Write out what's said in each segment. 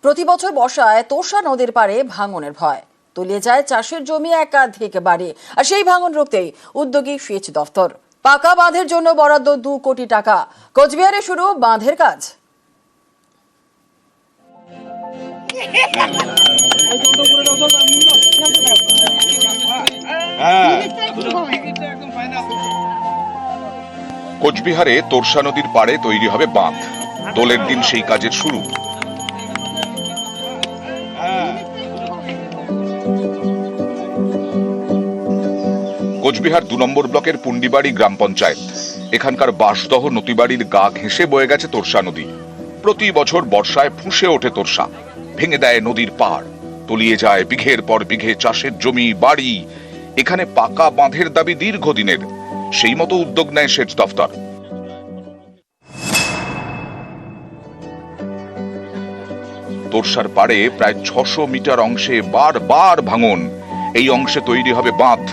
প্রতি বছর বর্ষায় তোষা নদীর পাড়ে ভাঙনের ভয়, তলিয়ে যায় চাষের জমি, একাধিক বাড়ি। আর সেই ভাঙন রুখতেই উদ্যোগী সেচ দফতর। পাকা বাঁধের জন্য বরাদ্দ 2 কোটি টাকা। কোচবিহারে শুরু বাঁধের কাজ। কোচবিহারে তোরসা নদীর পাড়ে তৈরি হবে বাঁধ। দোলের দিন সেই কাজের শুরু। কোচবিহার 2 নম্বর ব্লকের পুন্ডিবাড়ি গ্রাম পঞ্চায়েত। এখানকার বাঁশদহ নদীবাড়ির গা ঘেঁষে বয়ে গেছে তোরসা নদী। প্রতি বছর বর্ষায় ফুঁসে ওঠে তোরসা, ভেঙে দেয় নদীর পাড়, তলিয়ে যায় বিঘের পর বিঘে চাষের জমি, বাড়ি। এখানে পাকা বাঁধের দাবি দীর্ঘদিনের। সেই মতো উদ্যোগ নেয় সেচ দফতর। তোরসার পাড়ে প্রায় 600 মিটার অংশে বারবার ভাঙন। এই অংশে তৈরি হবে বাঁধ।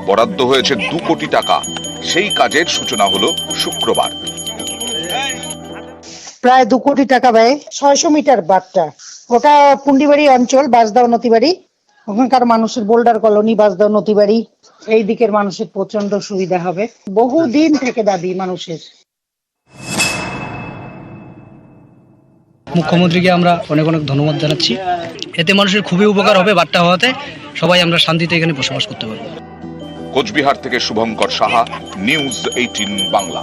বরাদ্দ হয়েছে 2 কোটি টাকা। সেই কাজের সূচনা হলো শুক্রবার। প্রায় 2 কোটি টাকা ব্যয় 600 মিটার বাঁধটা। ওটা পুন্ডিবাড়ি অঞ্চল, বাঁশদাও নদীবাড়ি। ওখানকার মানুষের বোল্ডার কলোনি, বাঁশদাও নদীবাড়ি, এই দিকের মানুষের প্রচন্ড সুবিধা হবে। বহুদিন থেকে দাবি মানুষের। মুখ্যমন্ত্রীকে আমরা অনেক অনেক ধন্যবাদ জানাচ্ছি। এতে মানুষের খুবই উপকার হবে। বাঁধটা হওয়াতে সবাই আমরা শান্তিতে এখানে বসবাস করতে পারবো। কোচবিহার থেকে শুভঙ্কর সাহা, নিউজ 18 বাংলা।